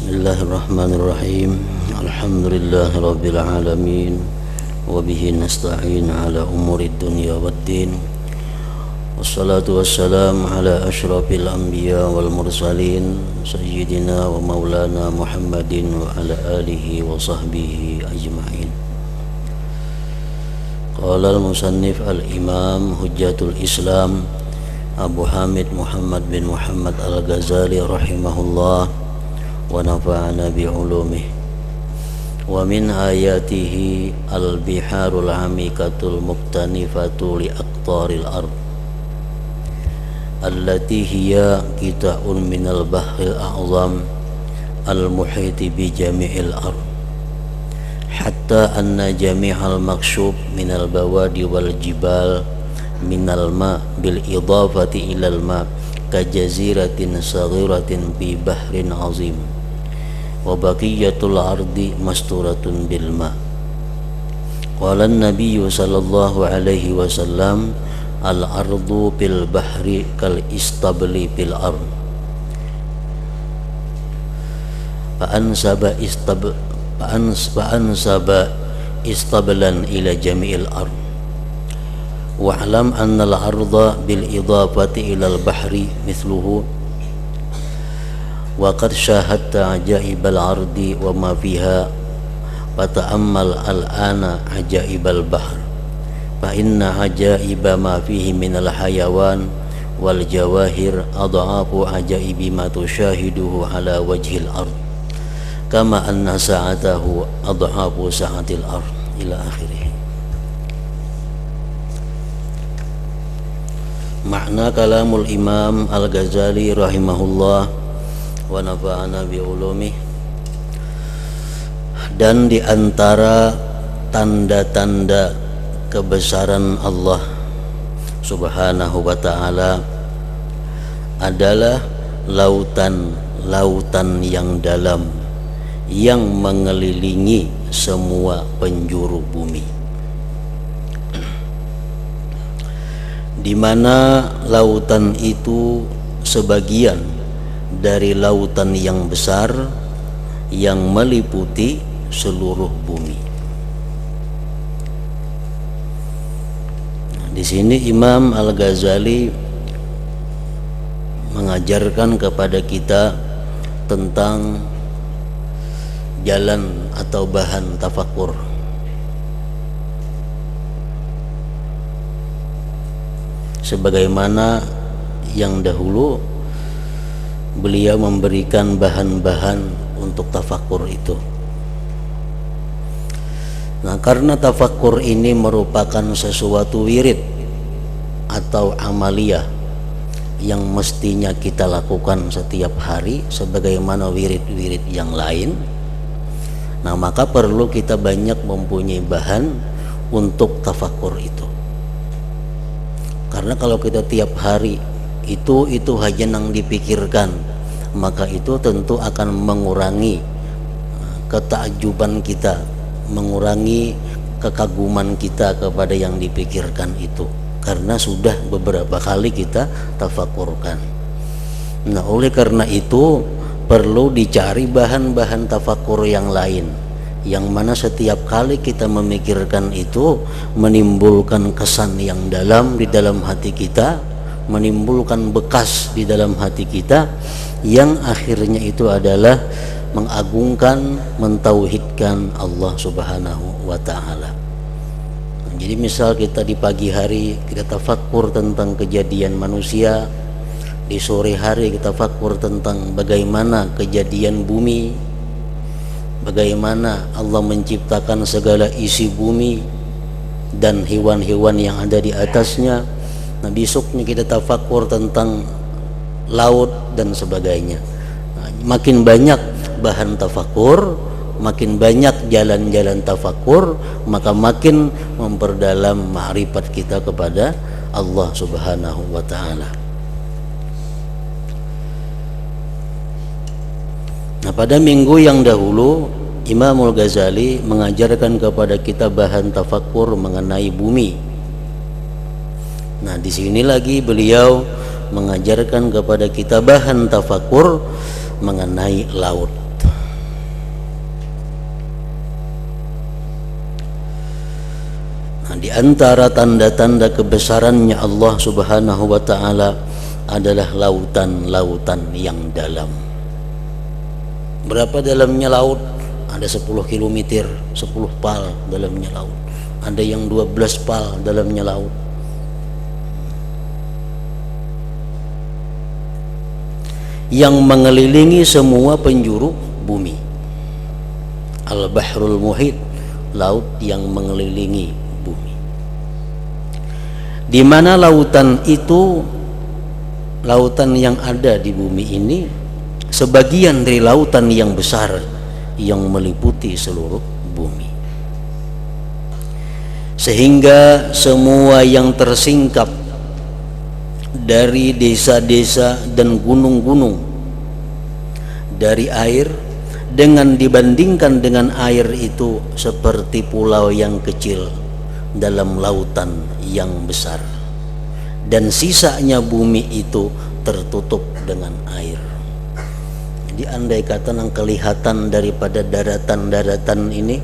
Bismillahirrahmanirrahim. Alhamdulillahi rabbil alamin. Wa bihi nasta'in ala umurid dunya waddin. Wassalatu wassalamu ala asyrafil anbiya wal mursalin sayyidina wa maulana Muhammadin wa ala alihi wa sahbihi ajma'in. Qala al-musannif al-imam hujjatul Islam Abu Hamid Muhammad bin Muhammad al-Ghazali rahimahullah wa nafa'ana bi'ulumih. Wa min ayatihi al-biharul amikatul muktanifatu li aqtaril ard allati hiya qita'un minal bahril a'zam al-muhiti bi jami'il ard hatta anna jami'al maqshub minal bawadi wal jibal minal ma bil idafati ilal ma kajaziratin saghiratin bi bahrin azim wa baqiyatul ardi masturatun bil ma. Qala an-nabiy sallallahu alaihi wasallam al-ardu bil bahri kal istabli bil ard fa ansaba istablan ila jami'il ard wa'lam anna al-arda bil idafati ila al-bahri mithluhu wa qad syahadta ajaibal ardi wa ma fiha fata'ammal al-ana ajaibal bahr fa inna ajaiba ma fihi minal hayawan wal jawahir adha'afu ajaibi ma tushahiduhu ala wajhil ard kama anna sa'atahu adha'afu sa'atil ard ila akhirih. Makna kalamul Imam Al-Ghazali rahimahullah wa nafa'ana bi'ulumih. Dan di antara tanda-tanda kebesaran Allah subhanahu wa ta'ala adalah lautan yang dalam yang mengelilingi semua penjuru bumi, di mana lautan itu sebagian dari lautan yang besar yang meliputi seluruh bumi. Di sini Imam Al-Ghazali mengajarkan kepada kita tentang jalan atau bahan tafakur. Sebagaimana yang dahulu beliau memberikan bahan-bahan untuk tafakur itu. Nah, karena tafakur ini merupakan sesuatu wirid atau amaliyah yang mestinya kita lakukan setiap hari sebagaimana wirid-wirid yang lain. Nah, maka perlu kita banyak mempunyai bahan untuk tafakur itu. Karena kalau kita tiap hari itu hanya yang dipikirkan, maka itu tentu akan mengurangi ketakjuban kita, mengurangi kekaguman kita kepada yang dipikirkan itu, karena sudah beberapa kali kita tafakurkan. Nah, oleh karena itu perlu dicari bahan-bahan tafakur yang lain, yang mana setiap kali kita memikirkan itu menimbulkan kesan yang dalam di dalam hati kita, menimbulkan bekas di dalam hati kita, yang akhirnya itu adalah mengagungkan, mentauhidkan Allah subhanahu wa ta'ala. Jadi misal kita di pagi hari kita tafakkur tentang kejadian manusia, di sore hari kita tafakkur tentang bagaimana kejadian bumi, bagaimana Allah menciptakan segala isi bumi dan hewan-hewan yang ada di atasnya. Nah, besoknya kita tafakkur tentang laut dan sebagainya. Nah, makin banyak bahan tafakkur, makin banyak jalan-jalan tafakkur, maka makin memperdalam ma'rifat kita kepada Allah subhanahu wa ta'ala. Nah, pada minggu yang dahulu Imamul Ghazali mengajarkan kepada kita bahan tafakkur mengenai bumi. Nah, di sini lagi beliau mengajarkan kepada kita bahan tafakur mengenai laut. Di antara tanda-tanda kebesarannya Allah Subhanahu wa taala adalah lautan-lautan yang dalam. Berapa dalamnya laut? Ada 10 kilometer, 10 pal dalamnya laut. Ada yang 12 pal dalamnya laut. Yang mengelilingi semua penjuru bumi. Al-Bahrul Muhit, laut yang mengelilingi bumi. Di mana lautan itu, lautan yang ada di bumi ini sebagian dari lautan yang besar yang meliputi seluruh bumi, sehingga semua yang tersingkap dari desa-desa dan gunung-gunung dari air, dengan dibandingkan dengan air itu seperti pulau yang kecil dalam lautan yang besar, dan sisanya bumi itu tertutup dengan air. Jadi andai kata yang kelihatan daripada daratan-daratan ini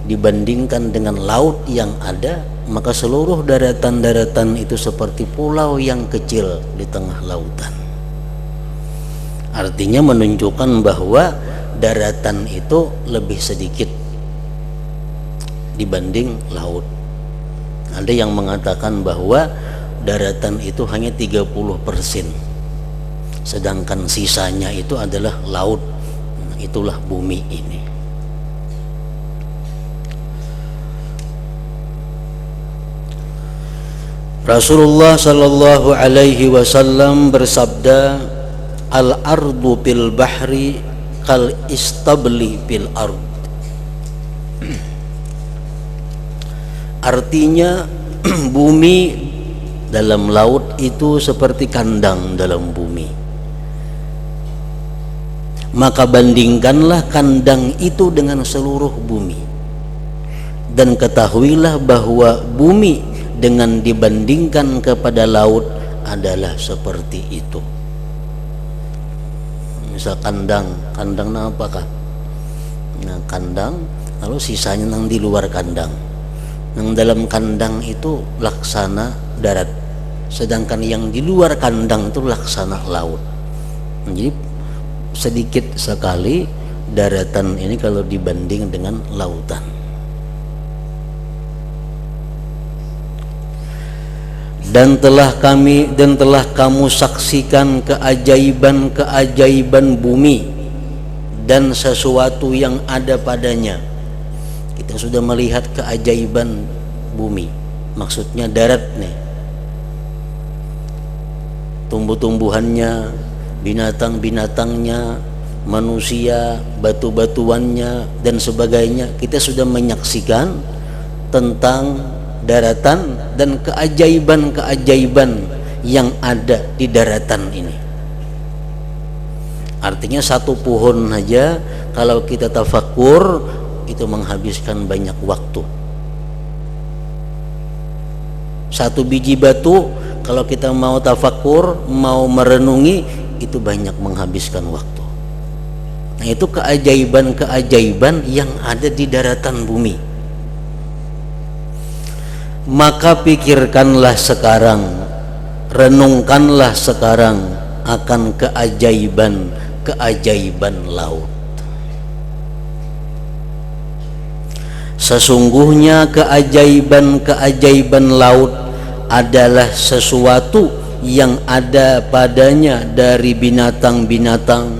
dibandingkan dengan laut yang ada, maka seluruh daratan-daratan itu seperti pulau yang kecil di tengah lautan. Artinya menunjukkan bahwa daratan itu lebih sedikit dibanding laut. Ada yang mengatakan bahwa daratan itu hanya 30%, sedangkan sisanya itu adalah laut. Itulah bumi ini. Rasulullah sallallahu alaihi wasallam bersabda, al-ardu bil bahri kal istabli bil ard. Artinya bumi dalam laut itu seperti kandang dalam bumi. Maka bandingkanlah kandang itu dengan seluruh bumi, dan ketahuilah bahwa bumi dengan dibandingkan kepada laut adalah seperti itu. Misal kandang apakah? Nah, kandang, lalu sisanya nang di luar kandang. Nang dalam kandang itu laksana darat, sedangkan yang di luar kandang itu laksana laut. Jadi sedikit sekali daratan ini kalau dibanding dengan lautan. Dan telah kamu saksikan keajaiban bumi dan sesuatu yang ada padanya. Kita sudah melihat keajaiban bumi, maksudnya darat nih, tumbuh-tumbuhannya, binatang-binatangnya, manusia, batu-batuannya dan sebagainya. Kita sudah menyaksikan tentang daratan dan keajaiban-keajaiban yang ada di daratan ini. Artinya satu pohon saja kalau kita tafakur itu menghabiskan banyak waktu. Satu biji batu kalau kita mau tafakur, mau merenungi, itu banyak menghabiskan waktu. Nah, itu keajaiban-keajaiban yang ada di daratan bumi. Maka pikirkanlah sekarang, renungkanlah sekarang akan keajaiban laut. Sesungguhnya keajaiban laut adalah sesuatu yang ada padanya dari binatang-binatang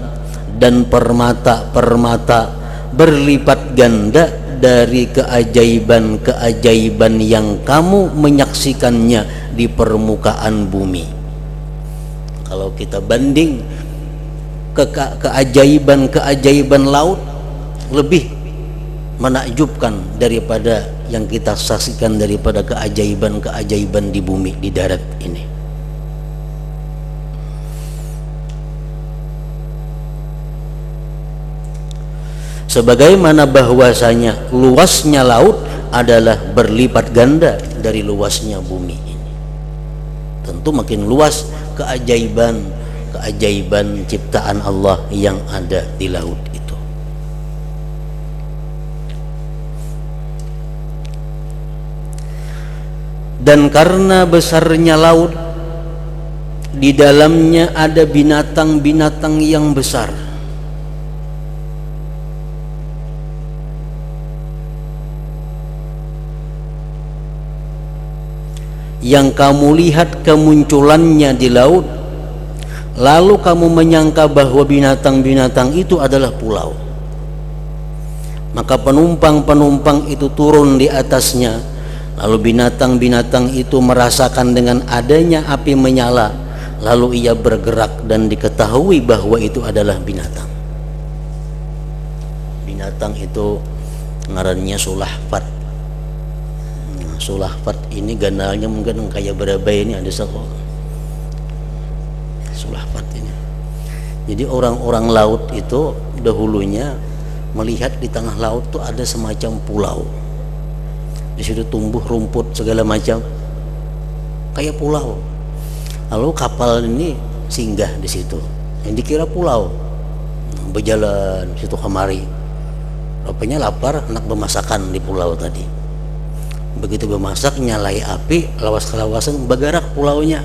dan permata-permata berlipat ganda dari keajaiban-keajaiban yang kamu menyaksikannya di permukaan bumi. Kalau kita banding keajaiban-keajaiban laut lebih menakjubkan daripada yang kita saksikan daripada keajaiban-keajaiban di bumi, di darat ini. Sebagaimana bahwasanya luasnya laut adalah berlipat ganda dari luasnya bumi ini. Tentu makin luas keajaiban ciptaan Allah yang ada di laut itu. Dan karena besarnya laut, di dalamnya ada binatang-binatang yang besar. Yang kamu lihat kemunculannya di laut, lalu kamu menyangka bahwa binatang-binatang itu adalah pulau. Maka penumpang-penumpang itu turun di atasnya, lalu binatang-binatang itu merasakan dengan adanya api menyala, lalu ia bergerak dan diketahui bahwa itu adalah binatang. Binatang itu ngarannya sulahfat. Sulahfat ini gandalnya mungkin kayak berapa ini ada satu sulahfat ini. Jadi orang-orang laut itu dahulunya melihat di tengah laut tuh ada semacam pulau. Di situ tumbuh rumput segala macam kayak pulau. Lalu kapal ini singgah di situ. Yang dikira pulau, berjalan situ kemari. Rupanya lapar, hendak bermasakan di pulau tadi. Begitu bermasak, nyalai api, lawas-lawasan bergerak pulaunya.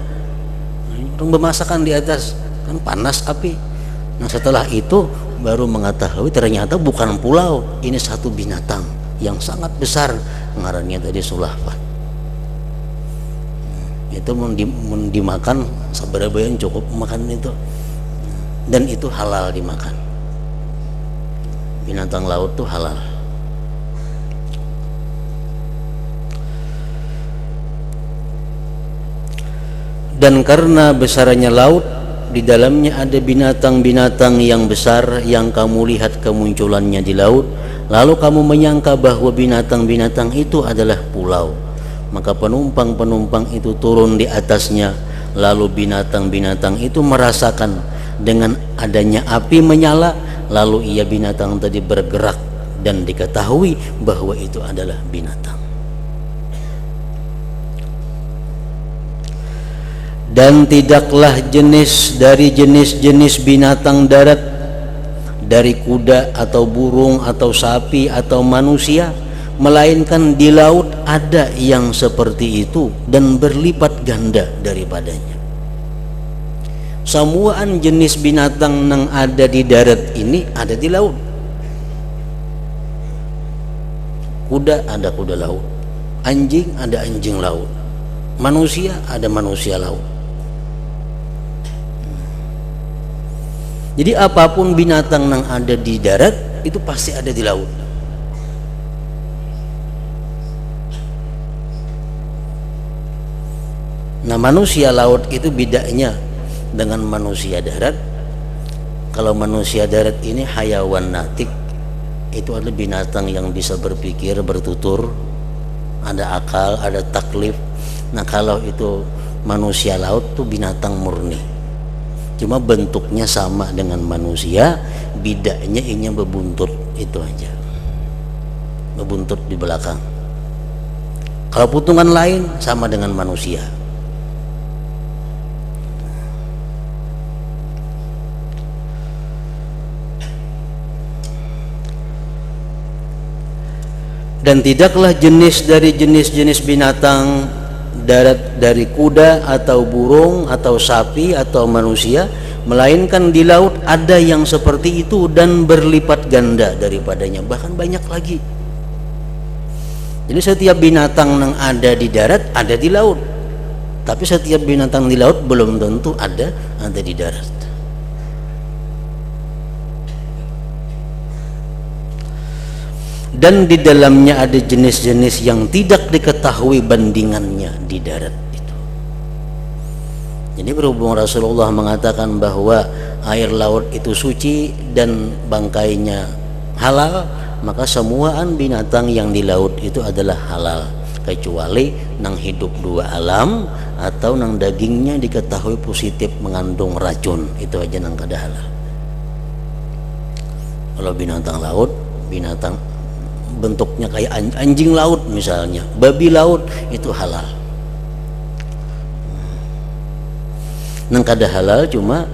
Orang bermasakan di atas, kan panas api. Nah setelah itu baru mengetahui ternyata bukan pulau, ini satu binatang yang sangat besar, ngarannya tadi sulahfat. Itu mau dimakan seberapa yang cukup makan itu, dan itu halal dimakan. Binatang laut tuh halal. Dan karena besarnya laut, di dalamnya ada binatang-binatang yang besar yang kamu lihat kemunculannya di laut, lalu kamu menyangka bahwa binatang-binatang itu adalah pulau. Maka penumpang-penumpang itu turun di atasnya, lalu binatang-binatang itu merasakan dengan adanya api menyala, lalu ia binatang tadi bergerak dan diketahui bahwa itu adalah binatang. Dan tidaklah jenis dari jenis-jenis binatang darat, dari kuda atau burung atau sapi atau manusia, melainkan di laut ada yang seperti itu dan berlipat ganda daripadanya. Semuaan jenis binatang yang ada di darat ini ada di laut. Kuda ada kuda laut, anjing ada anjing laut, manusia ada manusia laut. Jadi apapun binatang yang ada di darat itu pasti ada di laut. Nah manusia laut itu bedanya dengan manusia darat. Kalau manusia darat ini hayawan natik, itu adalah binatang yang bisa berpikir, bertutur, ada akal, ada taklif. Nah kalau itu manusia laut tuh binatang murni, cuma bentuknya sama dengan manusia, bedanya ini berbuntut, itu aja, berbuntut di belakang. Kalau putungan lain sama dengan manusia. Dan tidaklah jenis dari jenis-jenis binatang darat, dari kuda atau burung atau sapi atau manusia, melainkan di laut ada yang seperti itu dan berlipat ganda daripadanya, bahkan banyak lagi. Jadi setiap binatang yang ada di darat ada di laut, tapi setiap binatang di laut belum tentu ada di darat. Dan di dalamnya ada jenis-jenis yang tidak diketahui bandingannya di darat itu. Jadi berhubung Rasulullah mengatakan bahwa air laut itu suci dan bangkainya halal, maka semuaan binatang yang di laut itu adalah halal, kecuali nang hidup dua alam atau nang dagingnya diketahui positif mengandung racun, itu aja nang kada halal. Kalau binatang laut, binatang bentuknya kayak anjing laut misalnya, babi laut, itu halal. Nang kada halal cuma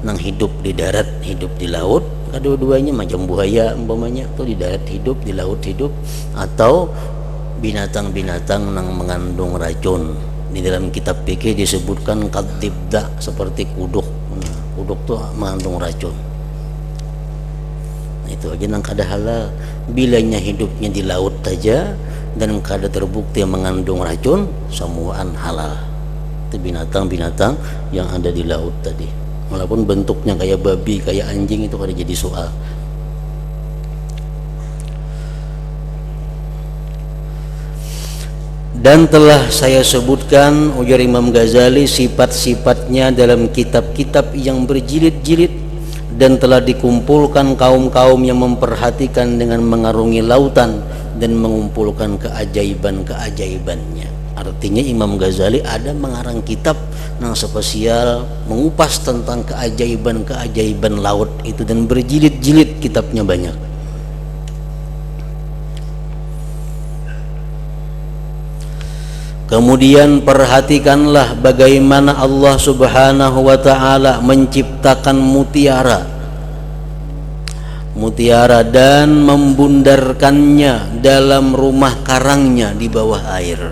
nang hidup di darat, hidup di laut, kedua-duanya macam buaya umpamanya, atau di darat hidup, di laut hidup, atau binatang-binatang yang mengandung racun. Di dalam kitab fikih disebutkan kadibda, seperti kuduk. Kuduk tuh mengandung racun. Nah, itu aja nang kada halal. Bilanya hidupnya di laut saja dan kada terbukti mengandung racun, semuaan halal. Itu binatang-binatang yang ada di laut tadi. Walaupun bentuknya kayak babi, kayak anjing, itu kada jadi soal. Dan telah saya sebutkan, ujar Imam Ghazali, sifat-sifatnya dalam kitab-kitab yang berjilid-jilid, dan telah dikumpulkan kaum-kaum yang memperhatikan dengan mengarungi lautan dan mengumpulkan keajaiban-keajaibannya. Artinya Imam Ghazali ada mengarang kitab yang spesial mengupas tentang keajaiban-keajaiban laut itu, dan berjilid-jilid kitabnya banyak. Kemudian perhatikanlah bagaimana Allah Subhanahu wa ta'ala menciptakan mutiara dan membundarkannya dalam rumah karangnya di bawah air.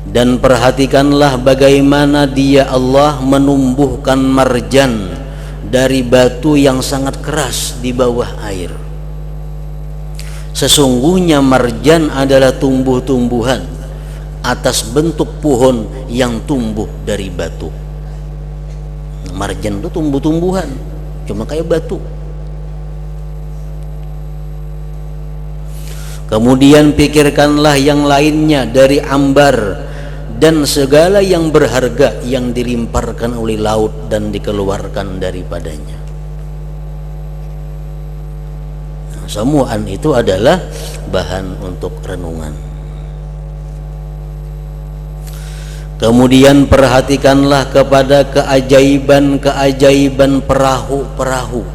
Dan perhatikanlah bagaimana Dia Allah menumbuhkan marjan dari batu yang sangat keras di bawah air. Sesungguhnya marjan adalah tumbuh-tumbuhan atas bentuk pohon yang tumbuh dari batu. Marjan itu tumbuh-tumbuhan, cuma kayak batu. Kemudian pikirkanlah yang lainnya dari ambar dan segala yang berharga yang dilimparkan oleh laut dan dikeluarkan daripadanya. Semuaan itu adalah bahan untuk renungan. Kemudian perhatikanlah kepada keajaiban-keajaiban perahu-perahu.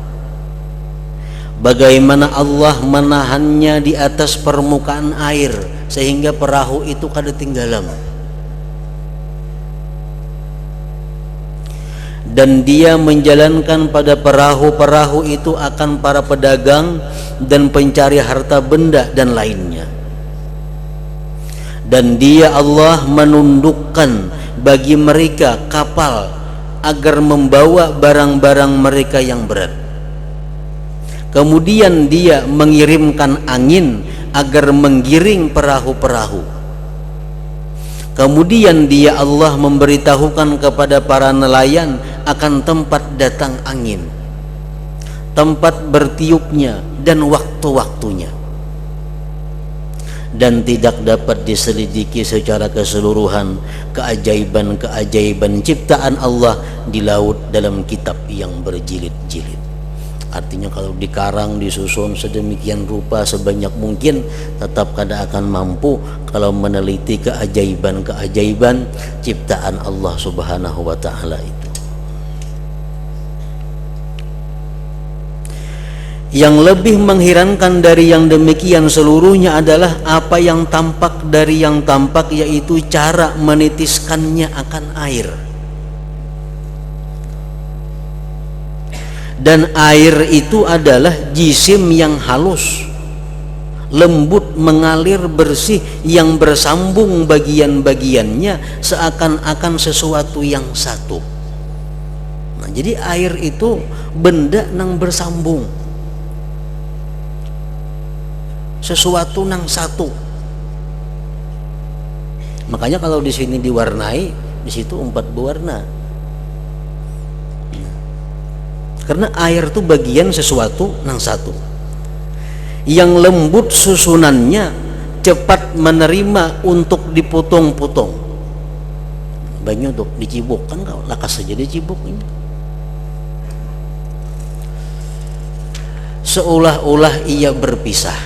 Bagaimana Allah menahannya di atas permukaan air sehingga perahu itu kada tenggelam. Dan Dia menjalankan pada perahu-perahu itu akan para pedagang dan pencari harta benda dan lainnya. Dan Dia Allah menundukkan bagi mereka kapal agar membawa barang-barang mereka yang berat. Kemudian Dia mengirimkan angin agar menggiring perahu-perahu. Kemudian Dia Allah memberitahukan kepada para nelayan akan tempat datang angin, tempat bertiupnya dan waktu-waktunya. Dan tidak dapat diselidiki secara keseluruhan keajaiban-keajaiban ciptaan Allah di laut dalam kitab yang berjilid-jilid. Artinya kalau dikarang, disusun sedemikian rupa sebanyak mungkin, tetap kada akan mampu kalau meneliti keajaiban-keajaiban ciptaan Allah Subhanahu wa ta'ala itu. Yang lebih mengherankan dari yang demikian seluruhnya adalah apa yang tampak dari yang tampak, yaitu cara menitiskannya akan air. Dan air itu adalah jisim yang halus, lembut, mengalir, bersih, yang bersambung bagian-bagiannya seakan-akan sesuatu yang satu. Nah, jadi air itu benda nang bersambung, sesuatu nang satu. Makanya kalau di sini diwarnai, di situ 4 berwarna. Karena air itu bagian sesuatu nang satu. Yang lembut susunannya, cepat menerima untuk dipotong-potong. Banyak tuh dicibuk kan, kau lakas saja dicibuk ini. Seolah-olah ia berpisah.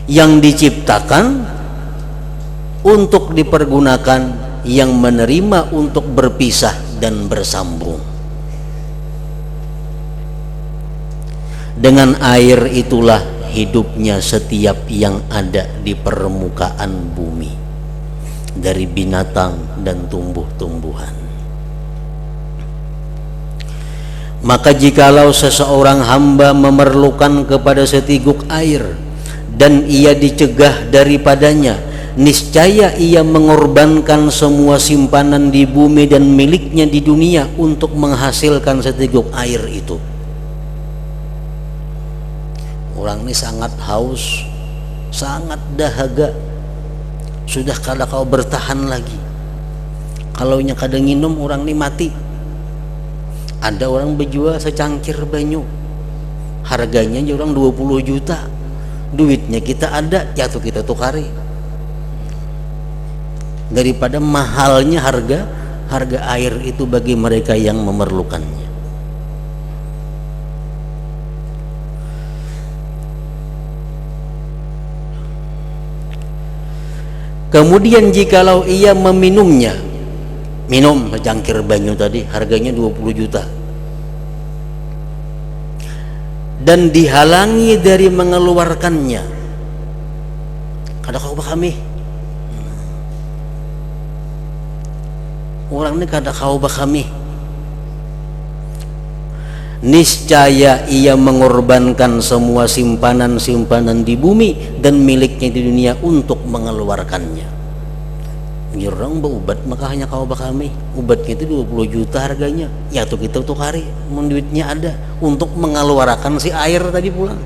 Yang diciptakan untuk dipergunakan, yang menerima untuk berpisah dan bersambung. Dengan air itulah hidupnya setiap yang ada di permukaan bumi, dari binatang dan tumbuh-tumbuhan. Maka jikalau seseorang hamba memerlukan kepada seteguk air dan ia dicegah daripadanya, niscaya ia mengorbankan semua simpanan di bumi dan miliknya di dunia untuk menghasilkan seteguk air itu. Orang ini sangat haus, sangat dahaga, sudah kada kau bertahan lagi. Kalau nya kada nginum orang ini mati. Ada orang berjual secangkir banyu, harganya aja orang 20 juta, duitnya kita ada, jatuh kita tukari. Daripada mahalnya harga air itu bagi mereka yang memerlukannya. Kemudian jikalau ia meminumnya, minum secangkir banyu tadi harganya 20 juta, dan dihalangi dari mengeluarkannya, kada kau kami orang ini kada kau kami, niscaya ia mengorbankan semua simpanan-simpanan di bumi dan miliknya di dunia untuk mengeluarkannya. Orang berubat maka hanya kau kami, ubatnya itu 20 juta harganya, ya tuh kita tuh hari duitnya ada untuk mengeluarkan si air tadi pulang,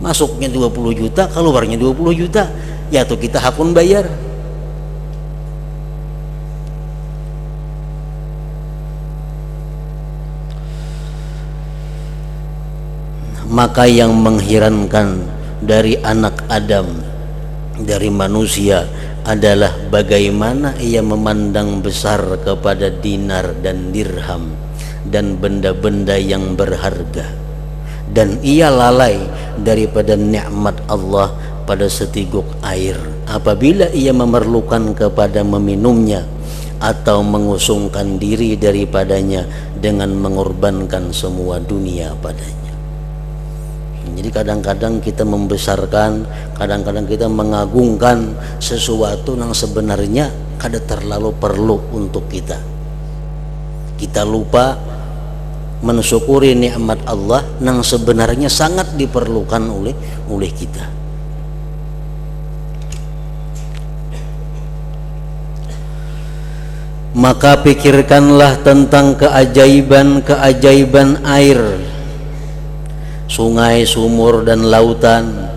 masuknya 20 juta, keluarnya 20 juta, ya tuh kita hakun bayar. Maka yang mengherankan dari anak Adam, dari manusia, adalah bagaimana ia memandang besar kepada dinar dan dirham dan benda-benda yang berharga, dan ia lalai daripada nikmat Allah pada seteguk air apabila ia memerlukan kepada meminumnya atau mengusungkan diri daripadanya dengan mengorbankan semua dunia padanya. Jadi kadang-kadang kita membesarkan, kadang-kadang kita mengagungkan sesuatu yang sebenarnya kada terlalu perlu untuk kita. Kita lupa mensyukuri nikmat Allah yang sebenarnya sangat diperlukan oleh kita. Maka pikirkanlah tentang keajaiban-keajaiban air, sungai, sumur, dan lautan,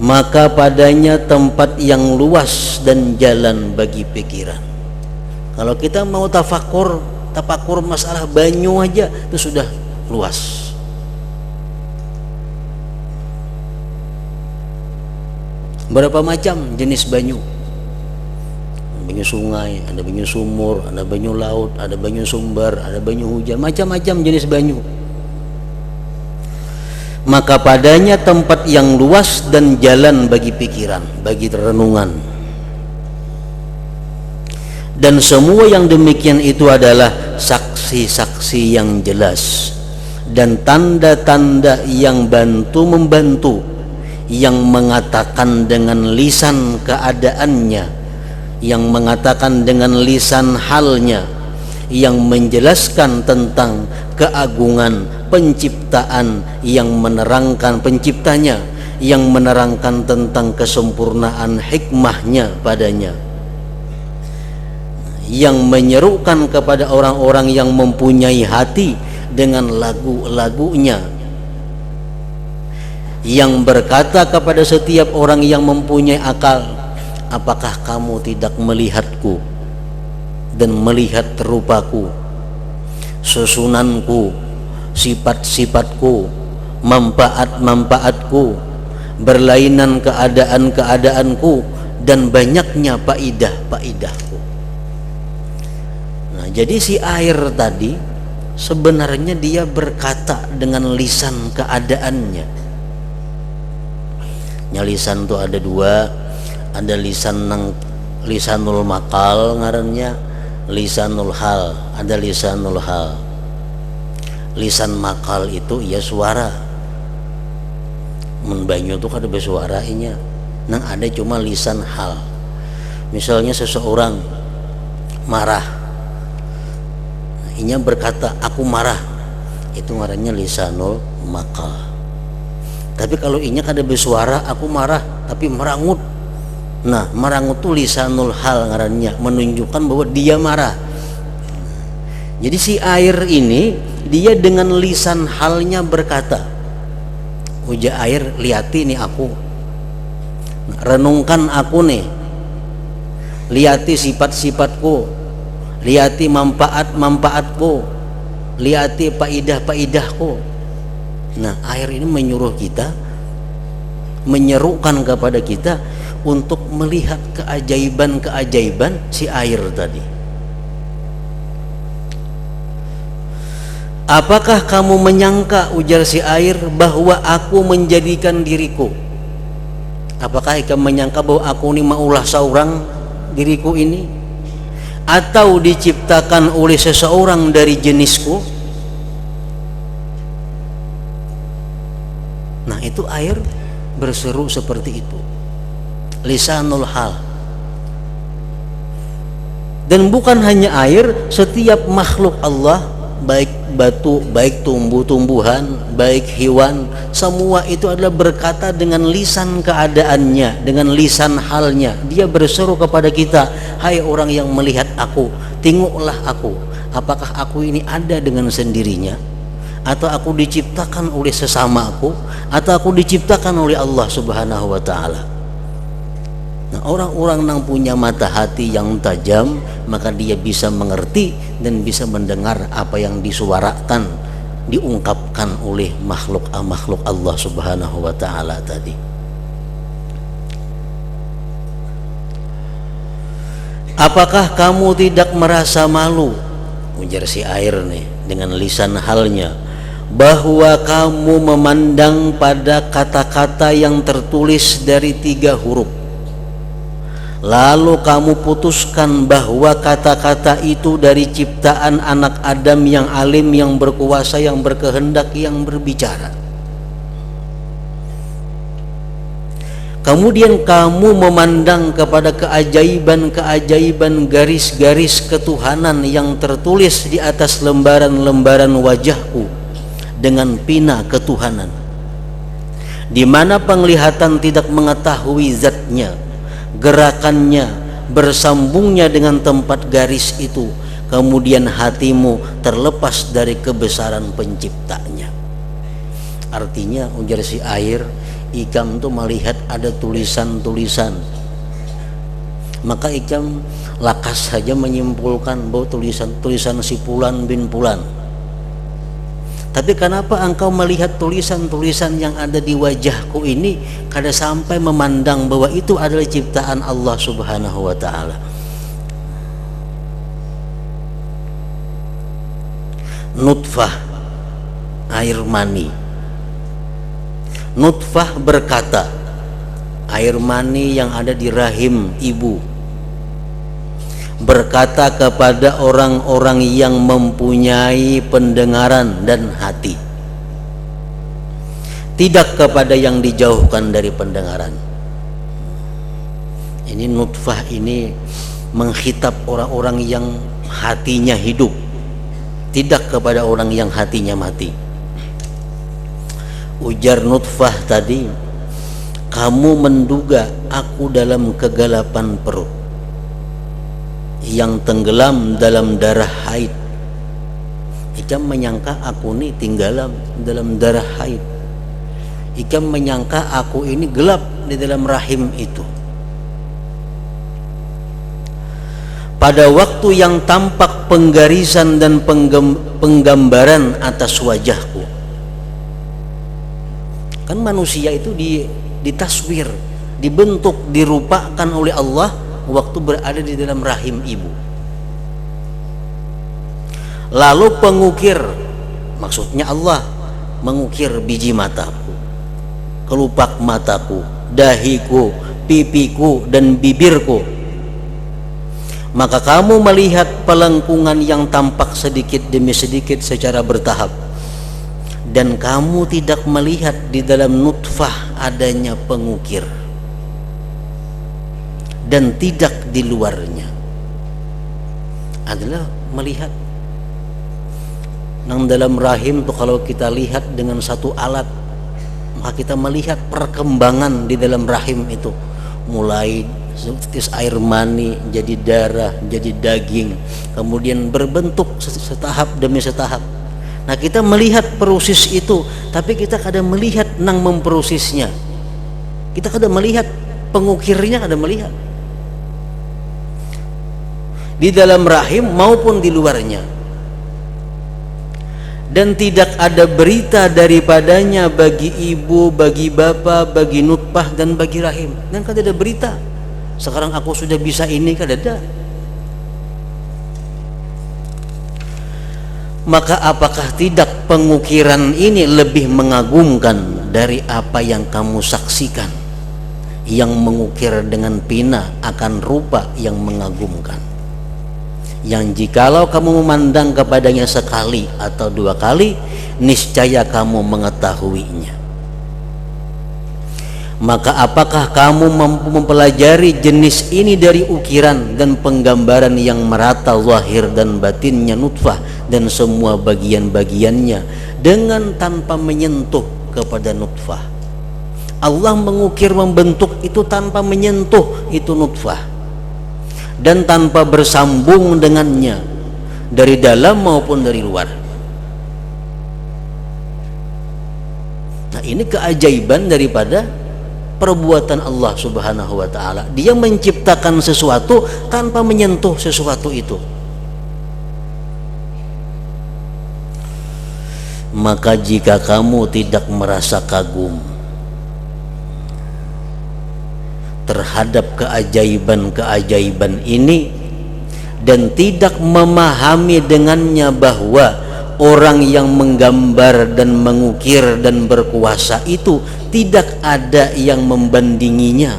maka padanya tempat yang luas dan jalan bagi pikiran. Kalau kita mau tafakur masalah banyu aja itu sudah luas. Berapa macam jenis banyu? Banyu sungai, ada banyu sumur, ada banyu laut, ada banyu sumber, ada banyu hujan, macam-macam jenis banyu. Maka padanya tempat yang luas dan jalan bagi pikiran, bagi renungan. Dan semua yang demikian itu adalah saksi-saksi yang jelas dan tanda-tanda yang membantu, yang mengatakan dengan lisan keadaannya, yang mengatakan dengan lisan halnya, yang menjelaskan tentang keagungan penciptaan, yang menerangkan penciptanya, yang menerangkan tentang kesempurnaan hikmahnya padanya, yang menyerukan kepada orang-orang yang mempunyai hati dengan lagu-lagunya, yang berkata kepada setiap orang yang mempunyai akal, apakah kamu tidak melihatku dan melihat rupaku, susunanku, sifat-sifatku, manfaat-manfaatku, berlainan keadaan-keadaanku, dan banyaknya faidah-faidahku. Nah, jadi si air tadi sebenarnya dia berkata dengan lisan keadaannya. Lisan itu ada dua, ada lisanul maqal ngarannya, lisanul hal, ada lisanul hal. Lisan makal itu ya suara, menbanyu itu kada bersuaranya, nang ada cuma lisan hal. Misalnya seseorang marah, inya berkata aku marah, itu ngarannya lisanul maqal. Tapi kalau inya kada bersuara aku marah tapi merangut, nah merangut tuh lisanul hal ngarannya, menunjukkan bahwa dia marah. Jadi si air ini dia dengan lisan halnya berkata, uja air liati nih aku, renungkan aku nih, liati sifat-sifatku, liati manfaat-manfaatku, liati faidah-faidahku. Nah air ini menyuruh kita, menyerukan kepada kita untuk melihat keajaiban-keajaiban si air tadi. Apakah kamu menyangka, ujar si air, bahwa aku menjadikan diriku? Apakah kamu menyangka bahwa aku ini maulah seorang diriku ini, atau diciptakan oleh seseorang dari jenisku? Nah itu air berseru seperti itu, lisanul hal. Dan bukan hanya air, setiap makhluk Allah, baik batu, baik tumbuh-tumbuhan, baik hewan, semua itu adalah berkata dengan lisan keadaannya, dengan lisan halnya. Dia berseru kepada kita, hai orang yang melihat aku, tengoklah aku, apakah aku ini ada dengan sendirinya, atau aku diciptakan oleh sesamaku, atau aku diciptakan oleh Allah Subhanahu wa ta'ala. Nah, orang-orang yang punya mata hati yang tajam, maka dia bisa mengerti dan bisa mendengar apa yang disuarakan, diungkapkan oleh makhluk Allah Subhanahu wa ta'ala tadi. Apakah kamu tidak merasa malu, ujar si air nih dengan lisan halnya, bahwa kamu memandang pada kata-kata yang tertulis dari 3 huruf, lalu kamu putuskan bahwa kata-kata itu dari ciptaan anak Adam yang alim, yang berkuasa, yang berkehendak, yang berbicara. Kemudian kamu memandang kepada keajaiban-keajaiban garis-garis ketuhanan yang tertulis di atas lembaran-lembaran wajahku dengan pina ketuhanan, di mana penglihatan tidak mengetahui zatnya, gerakannya, bersambungnya dengan tempat garis itu. Kemudian hatimu terlepas dari kebesaran penciptanya. Artinya, ujar si air, ikam itu melihat ada tulisan-tulisan, maka ikam lakas saja menyimpulkan bahwa tulisan-tulisan si Fulan bin Fulan. Tapi kenapa engkau melihat tulisan-tulisan yang ada di wajahku ini kada sampai memandang bahwa itu adalah ciptaan Allah Subhanahu wa ta'ala? Nutfah, air mani. Nutfah berkata, air mani yang ada di rahim ibu, berkata kepada orang-orang yang mempunyai pendengaran dan hati, tidak kepada yang dijauhkan dari pendengaran. Ini nutfah ini menghitab orang-orang yang hatinya hidup, tidak kepada orang yang hatinya mati. Ujar nutfah tadi, kamu menduga aku dalam kegelapan perut, yang tenggelam dalam darah haid. Ikam menyangka aku ini tinggalam dalam darah haid. Ikam menyangka aku ini gelap di dalam rahim itu. Pada waktu yang tampak penggarisan dan penggambaran atas wajahku. Kan manusia itu ditaswir, dibentuk, dirupakan oleh Allah waktu berada di dalam rahim ibu. Lalu pengukir, maksudnya Allah mengukir biji mataku, kelopak mataku, dahiku, pipiku, dan bibirku. Maka kamu melihat pelengkungan yang tampak sedikit demi sedikit secara bertahap, dan kamu tidak melihat di dalam nutfah adanya pengukir, dan tidak di luarnya adalah melihat Nang dalam rahim tuh kalau kita lihat dengan satu alat, maka kita melihat perkembangan di dalam rahim itu, mulai tetes air mani jadi darah, jadi daging, kemudian berbentuk setahap demi setahap. Nah, kita melihat proses itu, tapi kita kadang melihat nang memprosesnya. Kita kadang melihat pengukirnya, kadang melihat di dalam rahim maupun di luarnya. Dan tidak ada berita daripadanya bagi ibu, bagi bapak, bagi nutfah dan bagi rahim. Dan kan ada berita, sekarang aku sudah bisa ini, kan ada. Maka apakah tidak pengukiran ini lebih mengagumkan dari apa yang kamu saksikan, yang mengukir dengan pina akan rupa yang mengagumkan, yang jikalau kamu memandang kepadanya sekali atau dua kali, niscaya kamu mengetahuinya. Maka apakah kamu mampu mempelajari jenis ini dari ukiran dan penggambaran yang merata zahir dan batinnya nutfah dan semua bagian-bagiannya dengan tanpa menyentuh kepada nutfah? Allah mengukir, membentuk itu tanpa menyentuh itu nutfah dan tanpa bersambung dengannya dari dalam maupun dari luar. Nah, ini keajaiban daripada perbuatan Allah Subhanahu wa ta'ala. Dia menciptakan sesuatu tanpa menyentuh sesuatu itu. Maka jika kamu tidak merasa kagum terhadap keajaiban-keajaiban ini dan tidak memahami dengannya bahwa orang yang menggambar dan mengukir dan berkuasa itu tidak ada yang membandinginya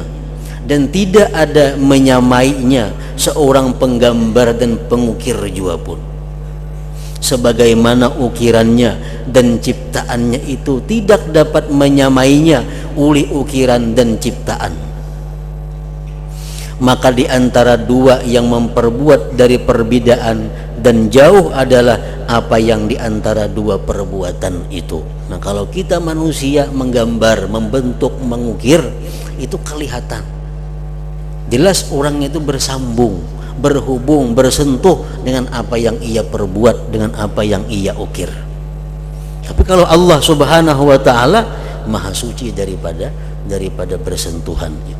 dan tidak ada menyamainya seorang penggambar dan pengukir juga pun, sebagaimana ukirannya dan ciptaannya itu tidak dapat menyamainya oleh ukiran dan ciptaan. Maka di antara dua yang memperbuat dari perbedaan dan jauh adalah apa yang di antara dua perbuatan itu. Nah, kalau kita manusia menggambar, membentuk, mengukir, itu kelihatan jelas orangnya itu bersambung, berhubung, bersentuh dengan apa yang ia perbuat, dengan apa yang ia ukir. Tapi kalau Allah Subhanahu wa ta'ala maha suci daripada bersentuhan itu.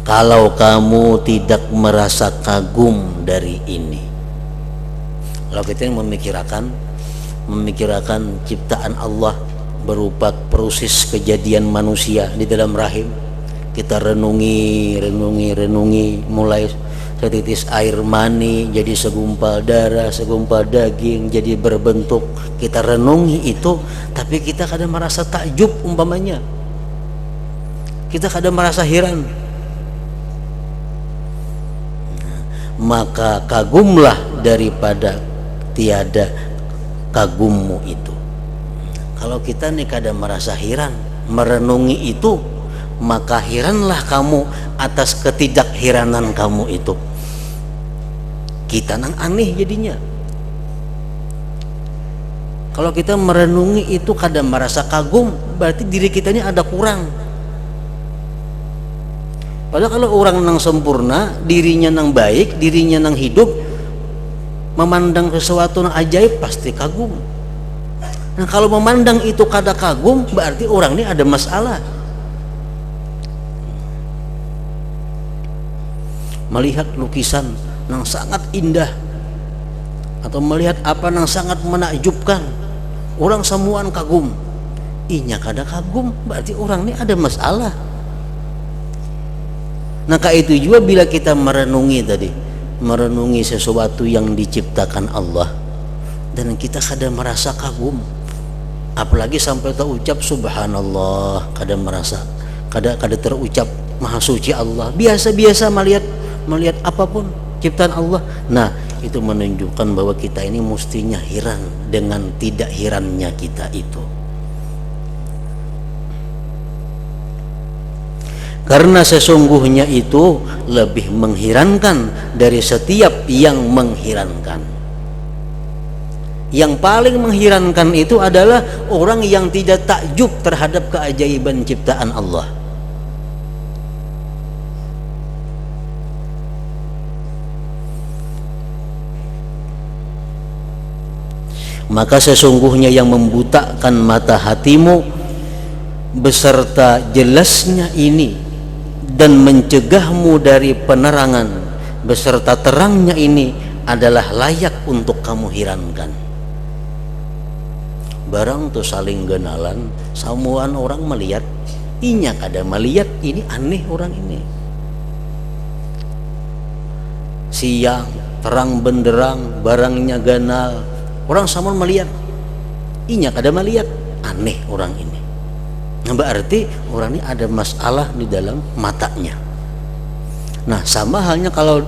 Kalau kamu tidak merasa kagum dari ini, kalau kita memikirkan ciptaan Allah berupa proses kejadian manusia di dalam rahim, kita renungi, mulai setitis air mani jadi segumpal darah, segumpal daging, jadi berbentuk. Kita renungi itu, tapi kita kadang merasa takjub umpamanya, kita kadang merasa heran. Maka kagumlah daripada tiada kagummu itu. Kalau kita nih kadang merasa heran merenungi itu, maka heranlah kamu atas ketidakheranan kamu itu. Kita nang aneh jadinya. Kalau kita merenungi itu kadang merasa kagum, berarti diri kita ini ada kurang. Padahal kalau orang nang sempurna, dirinya nang baik, dirinya nang hidup, memandang sesuatu nang ajaib pasti kagum. Nah, kalau memandang itu kada kagum, berarti orang ini ada masalah. Melihat lukisan nang sangat indah atau melihat apa nang sangat menakjubkan, orang semuaan kagum. Inya kada kagum, berarti orang ini ada masalah. Nah, itu juga bila kita merenungi sesuatu yang diciptakan Allah dan kita kadang merasa kagum, apalagi sampai terucap subhanallah, kadang terucap maha suci Allah, biasa-biasa melihat apapun ciptaan Allah. Nah, itu menunjukkan bahwa kita ini mestinya heran dengan tidak herannya kita itu. karena sesungguhnya itu lebih mengherankan dari setiap yang mengherankan. Yang paling mengherankan itu adalah orang yang tidak takjub terhadap keajaiban ciptaan Allah. Maka sesungguhnya yang membutakan mata hatimu beserta jelasnya ini dan mencegahmu dari penerangan beserta terangnya ini adalah layak untuk kamu herankan. Barang tuh saling genalan, samuan orang melihat, inya kada melihat, ini aneh orang ini. Siang terang benderang, barangnya ganal, orang samuan melihat, inya kada melihat, aneh orang ini. Nah, berarti orang ini ada masalah di dalam matanya. Nah, sama halnya kalau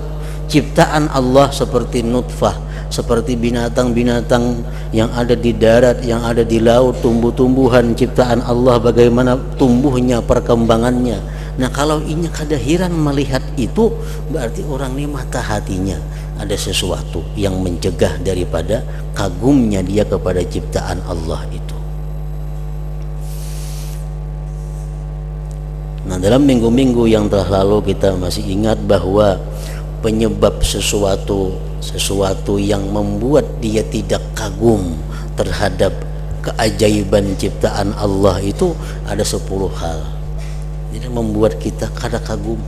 ciptaan Allah seperti nutfah, seperti binatang-binatang yang ada di darat, yang ada di laut, tumbuh-tumbuhan ciptaan Allah, bagaimana tumbuhnya, perkembangannya. Nah, kalau inya kada heran melihat itu, berarti orang ini mata hatinya ada sesuatu yang mencegah daripada kagumnya dia kepada ciptaan Allah itu. Nah, dalam minggu-minggu yang telah lalu kita masih ingat bahwa penyebab sesuatu yang membuat dia tidak kagum terhadap keajaiban ciptaan Allah itu ada 10 hal. Jadi membuat kita kada kagum.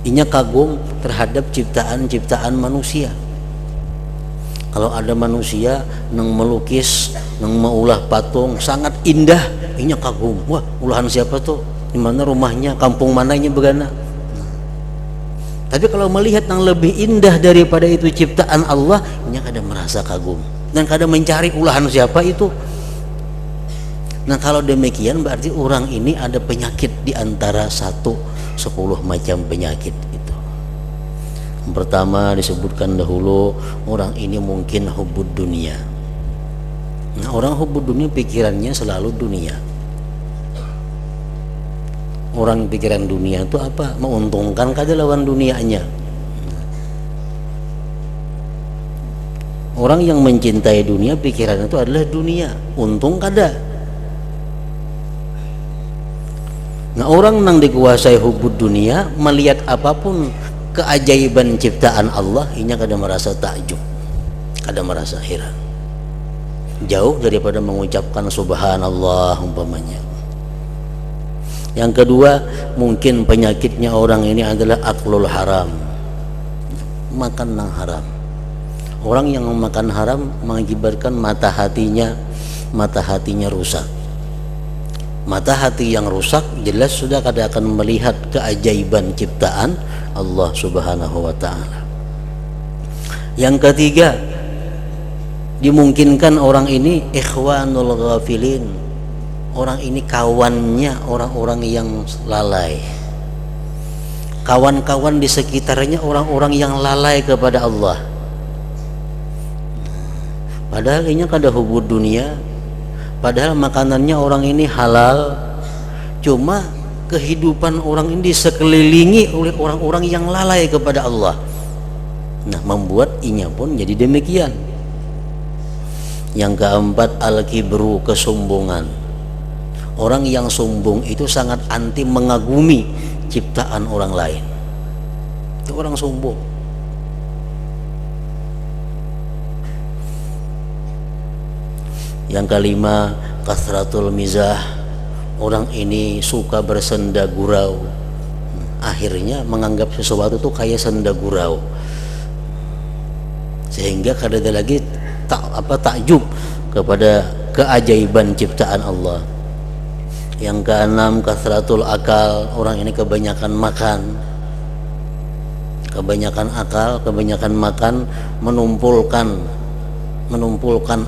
Inya kagum terhadap ciptaan-ciptaan manusia. Kalau ada manusia nang melukis, nang maulah patung sangat indah, inya kagum. Wah, ulahan siapa tuh? Di mana rumahnya, kampung mananya begana. Tapi kalau melihat yang lebih indah daripada itu ciptaan Allah, inya kada merasa kagum dan kada mencari ulahan siapa itu. Nah, kalau demikian berarti orang ini ada penyakit di antara 10 macam penyakit itu. Yang pertama disebutkan dahulu, orang ini mungkin hubud dunia. Nah, orang hubud dunia pikirannya selalu dunia. Orang pikiran dunia itu apa? Menguntungkan kada lawan dunianya. Orang yang mencintai dunia, pikiran itu adalah dunia, untung kada. Nah, orang yang dikuasai hubud dunia, melihat apapun keajaiban ciptaan Allah, inya kada merasa takjub, kada merasa heran, jauh daripada mengucapkan subhanallah umpamanya. Yang kedua, mungkin penyakitnya orang ini adalah aklul haram, makan nang haram. Orang yang makan haram mengakibatkan mata hatinya rusak. Mata hati yang rusak jelas sudah kada akan melihat keajaiban ciptaan Allah Subhanahu wa ta'ala. Yang ketiga, dimungkinkan orang ini ikhwanul ghafilin. Orang ini kawannya orang-orang yang lalai. Kawan-kawan di sekitarnya orang-orang yang lalai kepada Allah. Padahal ini kada hubud dunia, padahal makanannya orang ini halal, cuma kehidupan orang ini sekelilingi oleh orang-orang yang lalai kepada Allah. Nah, membuat inya pun jadi demikian. Yang keempat, al-kibru, kesombongan. Orang yang sombong itu sangat anti mengagumi ciptaan orang lain. Itu orang sombong. Yang kelima, kasratul mizah. Orang ini suka bersenda gurau. Akhirnya menganggap sesuatu itu kayak senda gurau, sehingga kada ada lagi takjub kepada keajaiban ciptaan Allah. Yang keenam, kasratul akal. Orang ini kebanyakan makan, kebanyakan akal, kebanyakan makan, menumpulkan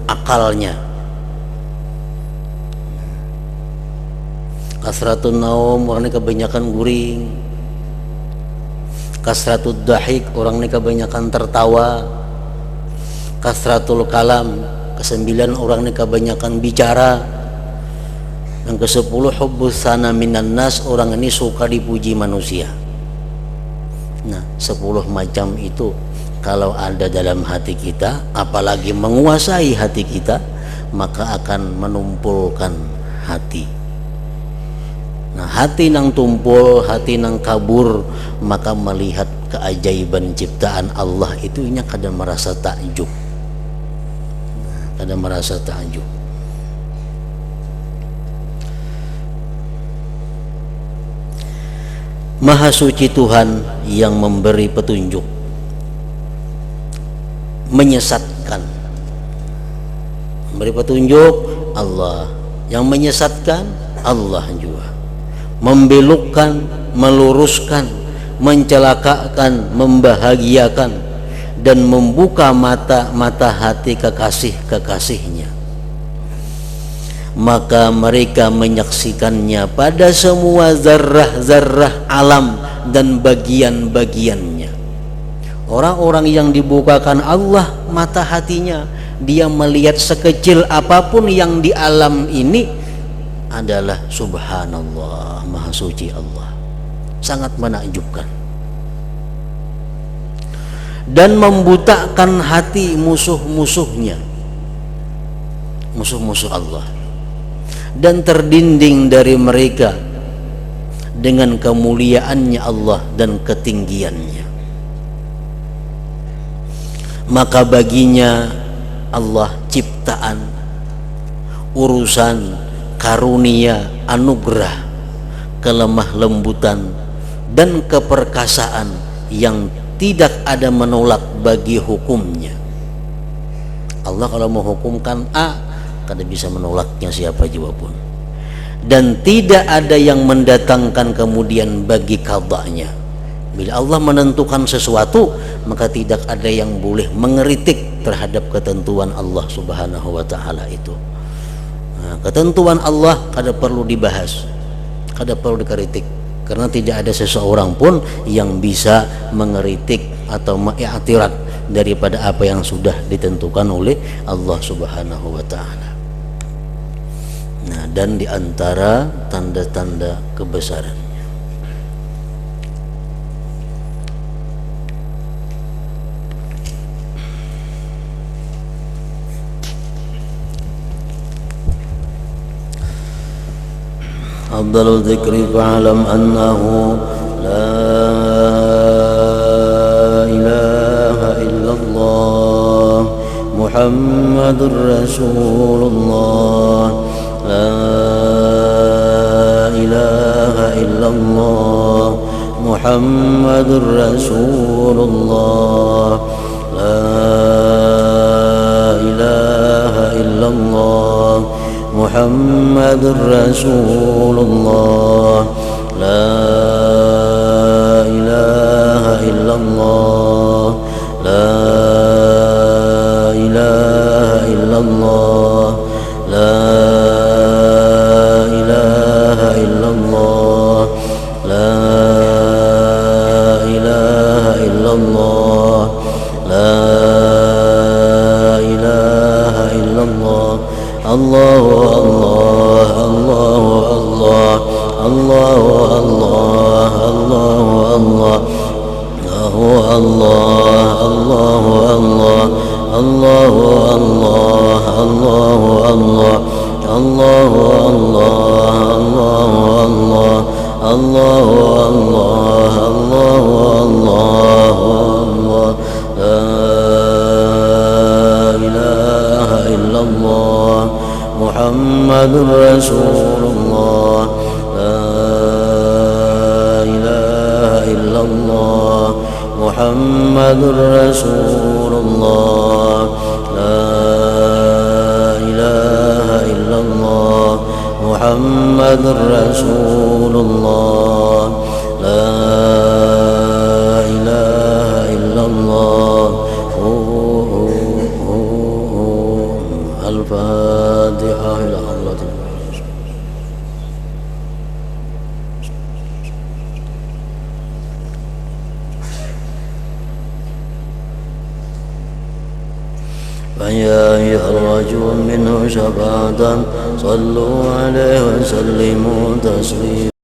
akalnya. Kasratun naum, orang ini kebanyakan guring. Kasratud dahik, orang ini kebanyakan tertawa. Kasratul kalam, kesembilan, orang ini kebanyakan bicara. Yang ke-10, hubbus sana minan nas, orang ini suka dipuji manusia. Nah, 10 macam itu kalau ada dalam hati kita, apalagi menguasai hati kita, maka akan menumpulkan hati. Nah, hati nang tumpul, hati nang kabur, maka melihat keajaiban ciptaan Allah itu nya kadang merasa takjub. Kadang merasa takjub. Maha suci Tuhan yang memberi petunjuk, menyesatkan. Memberi petunjuk Allah, yang menyesatkan Allah juga. Membelokkan, meluruskan, mencelakakan, membahagiakan, dan membuka mata hati kekasih-kekasihnya. Maka mereka menyaksikannya pada semua zarrah-zarrah alam dan bagian-bagiannya. Orang-orang yang dibukakan Allah mata hatinya, dia melihat sekecil apapun yang di alam ini adalah subhanallah, maha suci Allah. Sangat menakjubkan. Dan membutakan hati musuh-musuhnya, musuh-musuh Allah, dan terdinding dari mereka dengan kemuliaannya Allah dan ketinggiannya. Maka baginya Allah ciptaan, urusan, karunia, anugerah, kelemah lembutan, dan keperkasaan yang tidak ada menolak bagi hukumnya. Allah kalau menghukumkan A, kada bisa menolaknya siapa juga pun. Dan tidak ada yang mendatangkan kemudian bagi qadanya. Bila Allah menentukan sesuatu, maka tidak ada yang boleh mengeritik terhadap ketentuan Allah Subhanahu wa taala itu. Nah, ketentuan Allah kada perlu dibahas, kada perlu dikritik, karena tidak ada seseorang pun yang bisa mengeritik atau mengiktiraf daripada apa yang sudah ditentukan oleh Allah Subhanahu wa taala. Nah, dan di antara tanda-tanda kebesarannya, afdalul dzikri fa'lam annahu la ilaha illallah Muhammadur Rasulullah. La ilaha illallah Muhammadur Rasulullah. La ilaha illallah Muhammadur Rasulullah. La ilaha illallah. La ilaha illallah. La ilaha illallah. La ilaha illallah. La ilaha illallah. Allahu Allah, Allahu Allah, Allahu Allah, Allahu Allah, Allahu Allah, Allahu Allah, Allahu Allah, Allahu Allah, Allahu Allah, Allahu Allah, Allahu Allah, La ilaha illallah Muhammadur Rasulullah. La ilaha illallah Muhammadur Rasulullah. La ilaha illallah Muhammadur Rasulullah. La ilaha illallah. Al-Fatihah ila Allah. فيا يرجو منه شفاعة صلوا عليه وسلموا تسليما